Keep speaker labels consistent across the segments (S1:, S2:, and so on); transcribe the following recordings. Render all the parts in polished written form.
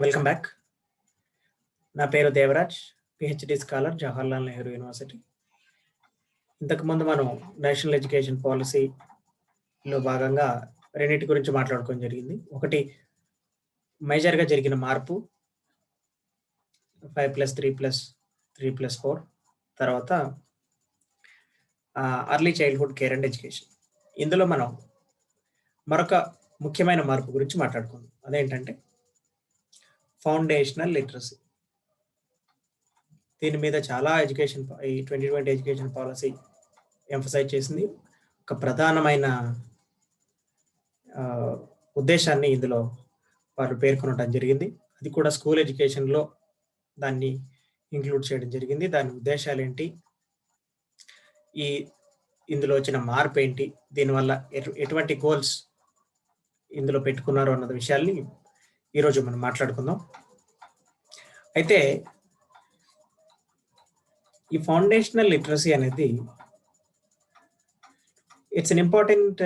S1: Welcome back. నా పేరు Devraj, PhD scholar, Jawaharlal Nehru university. ఇంతకుముందు మనం నేషనల్ ఎడ్యుకేషన్ పాలసీలో భాగంగా రెండింటి గురించి మాట్లాడుకోవడం జరిగింది. ఒకటి మేజర్గా జరిగిన మార్పు 5+3+3+4, తర్వాత early childhood care and education. ఇందులో మనం మరొక ముఖ్యమైన మార్పు గురించి మాట్లాడుకుందాం. అదేంటంటే ఫౌండేషనల్ లిటరసీ. దీని మీద చాలా ఈ 2020 ఎడ్యుకేషన్ పాలసీ ఎంఫసైజ్ చేసింది. ఒక ప్రధానమైన ఉద్దేశాన్ని ఇందులో వారు పేర్కొనడం జరిగింది. అది కూడా స్కూల్ ఎడ్యుకేషన్లో దాన్ని ఇంక్లూడ్ చేయడం జరిగింది. దాని ఉద్దేశాలు ఏంటి, ఇందులో వచ్చిన మార్పు ఏంటి, దీనివల్ల ఎటువంటి గోల్స్ ఇందులో పెట్టుకున్నారు అన్న విషయాల్ని ఈరోజు మనం మాట్లాడుకుందాం. అయితే ఈ ఫౌండేషనల్ లిటరసీ అనేది ఇట్స్ అన్ ఇంపార్టెంట్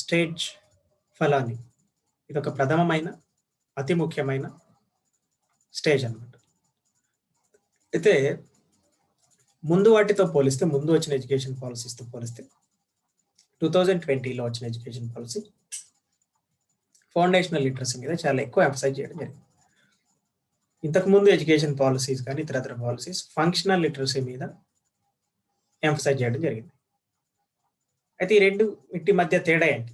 S1: స్టేజ్ ఫలాని. ఇది ఒక ప్రథమమైన అతి ముఖ్యమైన స్టేజ్ అన్నమాట. అయితే ముందు వాటితో పోలిస్తే, ముందు వచ్చిన ఎడ్యుకేషన్ పాలసీస్తో పోలిస్తే 2020లో వచ్చిన ఎడ్యుకేషన్ పాలసీ ఫౌండేషనల్ లిటరసీ మీద చాలా ఎక్కువ ఎంఫసైజ్ చేయడం జరిగింది. ఇంతకుముందు ఎడ్యుకేషన్ పాలసీస్ కానీ ఇతర పాలసీస్ ఫంక్షనల్ లిటరసీ మీద ఎంఫసైజ్ చేయడం జరిగింది. అయితే ఈ రెండు వీటి మధ్య తేడా ఏంటి?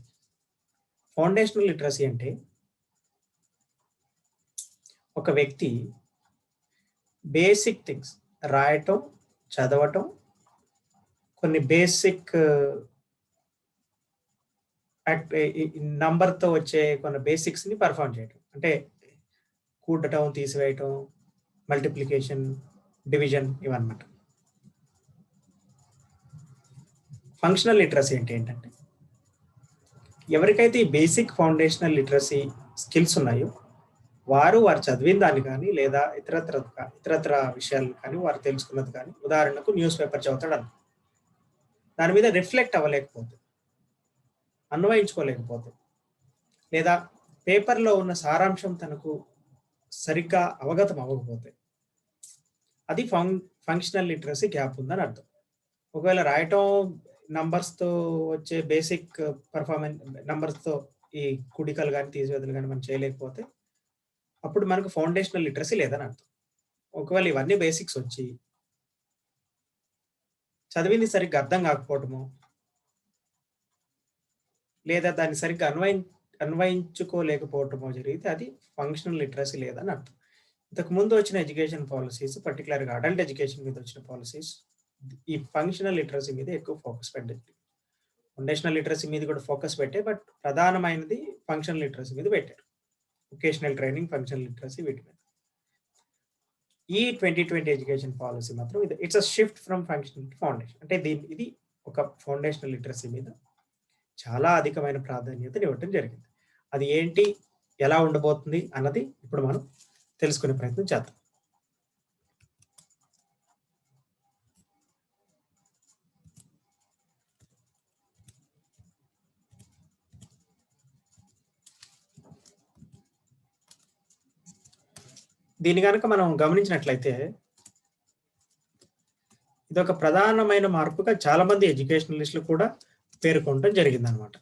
S1: ఫౌండేషనల్ లిటరసీ అంటే ఒక వ్యక్తి బేసిక్ థింగ్స్, రాయటం, చదవటం, కొన్ని బేసిక్ నంబర్తో వచ్చే కొన్ని బేసిక్స్ని పర్ఫామ్ చేయటం. అంటే కూడటం, తీసివేయటం, మల్టిప్లికేషన్, డివిజన్, ఇవన్నమాట. ఫంక్షనల్ లిటరసీ ఏంటంటే ఎవరికైతే ఈ బేసిక్ ఫౌండేషనల్ లిటరసీ స్కిల్స్ ఉన్నాయో వారు చదివిన దాన్ని కానీ లేదా ఇతరత్ర విషయాలు కానీ వారు తెలుసుకున్నది కానీ, ఉదాహరణకు న్యూస్ పేపర్ చదువుతాడు, దాని మీద రిఫ్లెక్ట్ అవ్వలేకపోతే, అన్వయించుకోలేకపోతే, లేదా పేపర్లో ఉన్న సారాంశం తనకు సరిగ్గా అవగతం అవ్వకపోతే అది ఫంక్షనల్ లిటరసీ గ్యాప్ ఉందని అర్థం. ఒకవేళ రాయటం, నంబర్స్తో వచ్చే బేసిక్ పర్ఫార్మెన్స్, నంబర్స్తో ఈ కుడికలు కానీ తీసివేతలు కానీ మనం చేయలేకపోతే అప్పుడు మనకు ఫౌండేషనల్ లిటరసీ లేదని అర్థం. ఒకవేళ ఇవన్నీ బేసిక్స్ వచ్చి చదివింది సరిగ్గా అర్థం కాకపోవటము, లేదా దాన్ని సరిగ్గా అన్వయించుకోలేకపోవటమో జరిగితే అది ఫంక్షనల్ లిటరసీ లేదని అర్థం. ఇంతకు ముందు వచ్చిన ఎడ్యుకేషన్ పాలసీస్, పర్టికులర్గా అడల్ట్ ఎడ్యుకేషన్ మీద వచ్చిన పాలసీస్ ఈ ఫంక్షనల్ లిటరసీ మీద ఎక్కువ ఫోకస్ పెట్టేది. ఫౌండేషనల్ లిటరసీ మీద కూడా ఫోకస్ పెట్టే, బట్ ప్రధానమైనది ఫంక్షనల్ లిటరసీ మీద పెట్టారు. వొకేషనల్ ట్రైనింగ్, ఫంక్షనల్ లిటరసీ, వీటి మీద. ఈ 2020 ఎడ్యుకేషన్ పాలసీ మాత్రం it's a shift from functional to foundation. అంటే ఇది ఒక ఫౌండేషనల్ లిటరసీ మీద చాలా అధికమైన ప్రాధాన్యతను ఇవ్వటం జరిగింది. అది ఏంటి, ఎలా ఉండబోతుంది అన్నది ఇప్పుడు మనం తెలుసుకునే ప్రయత్నం చేద్దాం. దీన్ని కనుక మనం గమనించినట్లయితే ఇది ఒక ప్రధానమైన మార్పుగా చాలా మంది ఎడ్యుకేషనలిస్టులు కూడా పేర్కొనడం జరిగిందనమాట.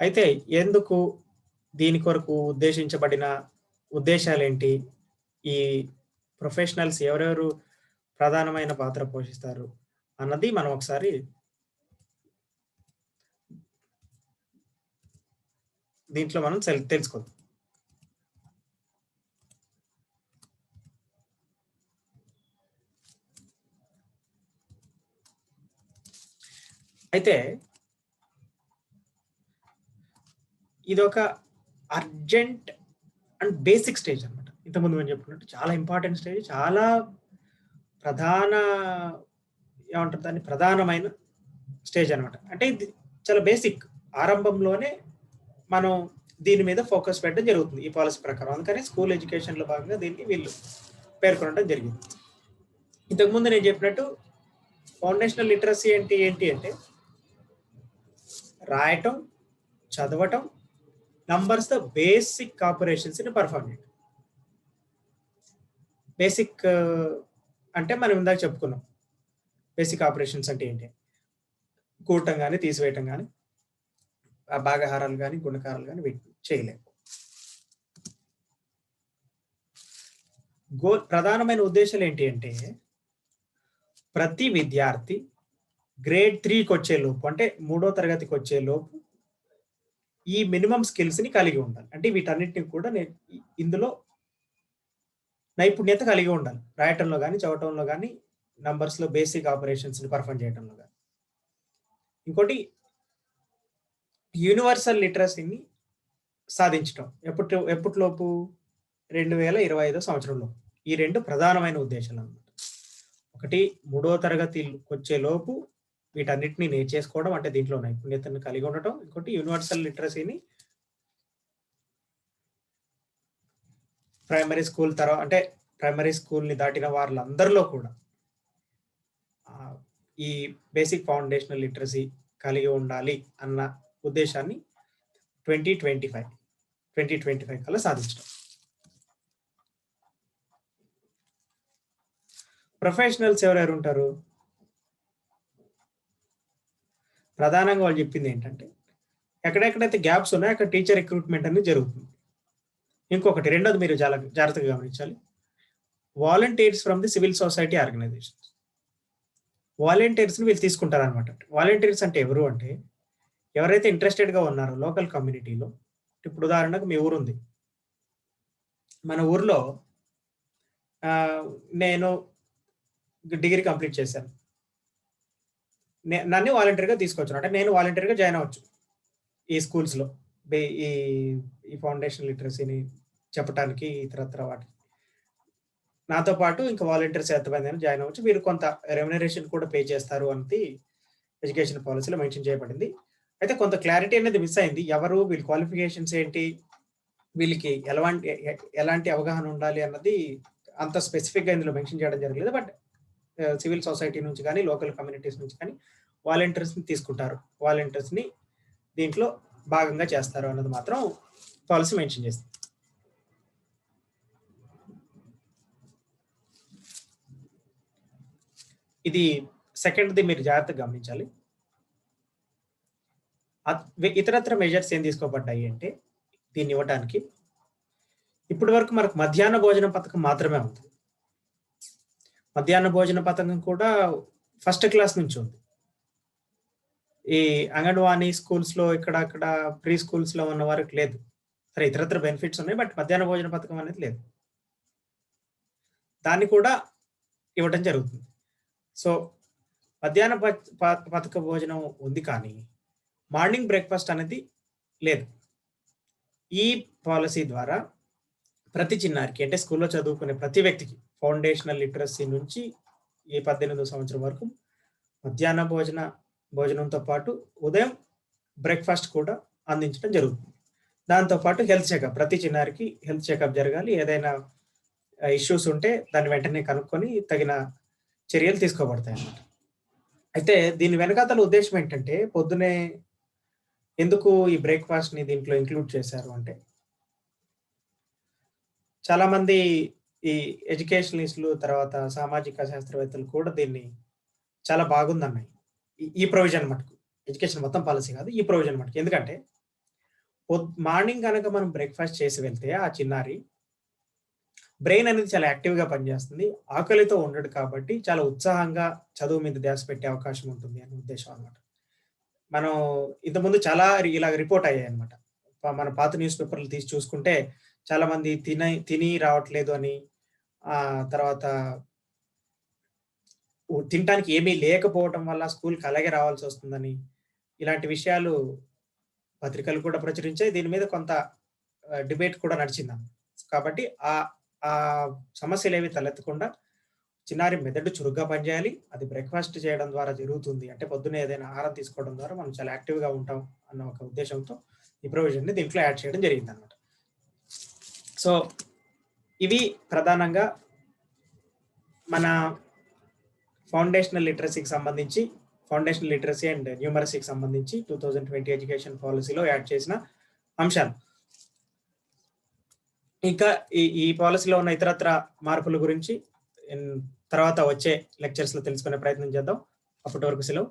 S1: అయితే ఎందుకు, దీని కొరకు ఉద్దేశించబడిన ఉద్దేశాలు ఏంటి, ఈ ప్రొఫెషనల్స్ ఎవరెవరు ప్రధానమైన పాత్ర పోషిస్తారు అన్నది మనం ఒకసారి దీంట్లో మనం తెలుసుకుందాం. అయితే ఇది ఒక అర్జెంట్ అండ్ బేసిక్ స్టేజ్ అనమాట. ఇంతకుముందు మనం చెప్పుకున్నట్టు చాలా ఇంపార్టెంట్ స్టేజ్, చాలా ప్రధానమైన స్టేజ్ అనమాట. అంటే ఇది చాలా బేసిక్, ఆరంభంలోనే మనం దీని మీద ఫోకస్ పెట్టడం జరుగుతుంది ఈ పాలసీ ప్రకారం. అందుకని స్కూల్ ఎడ్యుకేషన్లో భాగంగా దీన్ని వీళ్ళు పేర్కొనడం జరిగింది. ఇంతకుముందు నేను చెప్పినట్టు ఫౌండేషనల్ లిటరసీ ఏంటి అంటే రాయటం, చదవటం, నంబర్స్‌తో బేసిక్ ఆపరేషన్స్‌ని పర్ఫార్మ్ చేయడం. బేసిక్ అంటే మనం ఇందాక చెప్పుకున్నాం. బేసిక్ ఆపరేషన్స్ అంటే ఏంటి? కూడటం గాని, తీసివేయటం గాని, భాగాహారాలు గాని, గుణకారాలు గాని వీటిని చేయలేము. ప్రధానమైన ఉద్దేశాలు ఏంటి అంటే, ప్రతి విద్యార్థి గ్రేడ్ 3కి వచ్చేలోపు అంటే మూడో తరగతికి వచ్చేలోపు ఈ మినిమమ్ స్కిల్స్‌ని కలిగి ఉండాలి. అంటే వీటన్నిటిని కూడా ఇందులో నైపుణ్యత కలిగి ఉండాలి. రాయటంలో గాని, చదవటంలో గాని, నంబర్స్‌లో బేసిక్ ఆపరేషన్స్‌ని పర్ఫార్మ్ చేయటంలో గాని. ఇంకోటి యూనివర్సల్ లిటరసీని సాధించటం. ఎప్పటిలోపు 2025 సంవత్సరంలో. ఈ 2 ప్రధానమైన ఉద్దేశాలన్నమాట. ఒకటి మూడో తరగతికొచ్చేలోపు వీటన్నిటిని నేర్చేసుకోవడం అంటే దీంట్లో నైపుణ్యతను కలిగి ఉండటం. ఇంకోటి యూనివర్సల్ లిటరసీని ప్రైమరీ స్కూల్ అంటే ప్రైమరీ స్కూల్‌ని దాటిన వాళ్ళందరిలో కూడా ఈ బేసిక్ ఫౌండేషనల్ లిటరసీ కలిగి ఉండాలి అన్న ఉద్దేశాన్ని 2025 కల్లా సాధించడం. ప్రొఫెషనల్స్ ఎవరెవరు ఉంటారు? ప్రధానంగా వాళ్ళు చెప్పింది ఏంటంటే, ఎక్కడెక్కడైతే గ్యాప్స్ ఉన్నాయో అక్కడ టీచర్ రిక్రూట్మెంట్ అనేది జరుగుతుంది. ఇంకొకటి రెండోది మీరు చాలా జాగ్రత్తగా గమనించాలి. Volunteers from the civil society organisations. వాలంటీర్స్‌ని వీళ్ళు తీసుకుంటారనమాట. వాలంటీర్స్ అంటే ఎవరు అంటే, ఎవరైతే ఇంట్రెస్టెడ్‌గా ఉన్నారో లోకల్ కమ్యూనిటీలో, ఇప్పుడు ఉదాహరణకు మీ ఊరుంది. మన ఊర్లో నేను డిగ్రీ కంప్లీట్ చేశాను. నన్ను వాలంటీర్‌గా తీసుకోవచ్చును. అంటే నేను వాలంటీర్‌గా జాయిన్ అవ్వచ్చు. ఈ స్కూల్స్‌లో. ఈ ఈ ఫౌండేషన్ లిటరసీని చెప్పటానికి ఇతరత్ర వాటికి. నాతో పాటు ఇంకా వాలంటీర్స్ ఎంతమందైనా జాయిన్ అవ్వచ్చు. వీరు కొంత రెమ్యునరేషన్ కూడా పే చేస్తారు అనేది ఎడ్యుకేషన్ పాలిసీలో మెన్షన్ చేయబడింది. అయితే కొంత క్లారిటీ అనేది మిస్ అయింది. ఎవరు? వీళ్ళ క్వాలిఫికేషన్స్ ఏంటి? వీళ్ళకి ఎలాంటి అవగాహన ఉండాలి అన్నది అంత స్పెసిఫిక్‌గా ఇందులో మెన్షన్ చేయడం జరగలేదు. బట్ సివిల్ సొసైటీ నుంచి గాని, లోకల్ కమ్యూనిటీస్ నుంచి కానీ వాలంటీర్స్‌ని తీసుకుంటారు. వాలంటీర్స్‌ని దీంట్లో భాగంగా చేస్తారు అన్నది మాత్రం పాలిసీ మెన్షన్ చేసింది. ఇది సెకండ్‌ది మీరు జాగ్రత్తగా గమనించాలి. ఇతరత్ర మెజర్స్ ఏం తీసుకోబడ్డాయి అంటే దీన్ని ఇవ్వటానికి ఇప్పటి వరకు మనకు మధ్యాహ్న భోజన పథకం మాత్రమే ఉంది. మధ్యాహ్న భోజన పథకం కూడా ఫస్ట్ క్లాస్ నుంచి ఉంది. ఈ అంగన్వాడీ స్కూల్స్‌లో అక్కడ ప్రీ స్కూల్స్‌లో ఉన్న వారికి లేదు. సరే ఇతరత్ర బెనిఫిట్స్ ఉన్నాయి. బట్ మధ్యాహ్న భోజన పథకం అనేది లేదు. దాన్ని కూడా ఇవ్వడం జరుగుతుంది. సో, మధ్యాహ్న పథక భోజనం ఉంది కానీ మార్నింగ్ బ్రేక్‌ఫాస్ట్ అనేది లేదు. ఈ పాలిసీ ద్వారా ప్రతి చిన్నారికి అంటే స్కూల్‌లో చదువుకునే ప్రతి వ్యక్తికి ఫౌండేషనల్ లిటరసీ నుంచి ఈ 18వ సంవత్సరం వరకు మధ్యాహ్న భోజనంతో పాటు ఉదయం బ్రేక్‌ఫాస్ట్ కూడా అందించడం జరుగుతుంది. దాంతో పాటు హెల్త్ చెకప్ ప్రతి చిన్నారికి హెల్త్ చెకప్ జరగాలి. ఏదైనా ఇష్యూస్ ఉంటే దాన్ని వెంటనే కనుక్కొని తగిన చర్యలు తీసుకోబడతాయన్నమాట. అయితే దీని వెనకాతల ఉద్దేశ్యం ఏంటంటే పొద్దున్నే ఎందుకు ఈ బ్రేక్‌ఫాస్ట్‌ని దీంట్లో ఇంక్లూడ్ చేశారు అంటే చాలామంది ఈ ఎడ్యుకేషనలిస్టులు తర్వాత సామాజిక శాస్త్రవేత్తలు కూడా దీన్ని చాలా బాగుందన్నాయి. ఈ ప్రొవిజన్ మటుకు. ఎడ్యుకేషన్ మొత్తం పాలిసీ కాదు. ఈ ప్రొవిజన్ మటుకు. ఎందుకంటే మార్నింగ్ గనక మనం బ్రేక్‌ఫాస్ట్ చేసి వెళ్తే ఆ చిన్నారి బ్రెయిన్ అనేది చాలా యాక్టివ్‌గా పనిచేస్తుంది. ఆకలితో ఉండడు కాబట్టి చాలా ఉత్సాహంగా చదువు మీద ధ్యాస పెట్టే అవకాశం ఉంటుంది అనే ఉద్దేశం అన్నమాట. మనం ఇంతకుముందు చాలా ఇలాగ రిపోర్ట్ అయ్యాయన్నమాట. మన పాత న్యూస్ పేపర్‌లు తీసి చూసుకుంటే చాలామంది తిని రావట్లేదు అని తర్వాత తినటానికి ఏమీ లేకపోవటం వల్ల స్కూల్‌కి అలాగే రావాల్సొస్తుందని ఇలాంటి విషయాలు పత్రికలు కూడా ప్రచురించాయి. దీని మీద కొంత డిబేట్ కూడా నడిచిందన్నమాట. కాబట్టి ఆ సమస్యలేవి తలెత్తకుండా చిన్నారి మెదడు చురుగ్గా పనిచేయాలి. అది బ్రేక్‌ఫాస్ట్ చేయడం ద్వారా జరుగుతుంది. అంటే పొద్దున్నే ఏదైనా ఆహారం తీసుకోవడం ద్వారా మనం చాలా యాక్టివ్‌గా ఉంటాం అన్న ఒక ఉద్దేశంతో ఈ ప్రొవిజన్‌ని దీంట్లో యాడ్ చేయడం జరిగిందన్నమాట. సో, ఇవి ప్రధానంగా మన ఫౌండేషనల్ లిటరసీకి సంబంధించి ఫౌండేషనల్ లిటరసీ అండ్ న్యూమరసీకి సంబంధించి 2020 ఎడ్యుకేషన్ పాలిసీలో యాడ్ చేసిన అంశాలు. ఇంకా ఈ పాలసీలో ఉన్న ఇతరత్ర మార్పుల గురించి తర్వాత వచ్చే లెక్చర్స్‌లో తెలుసుకునే ప్రయత్నం చేద్దాం. అప్పటి వరకు సెలవు.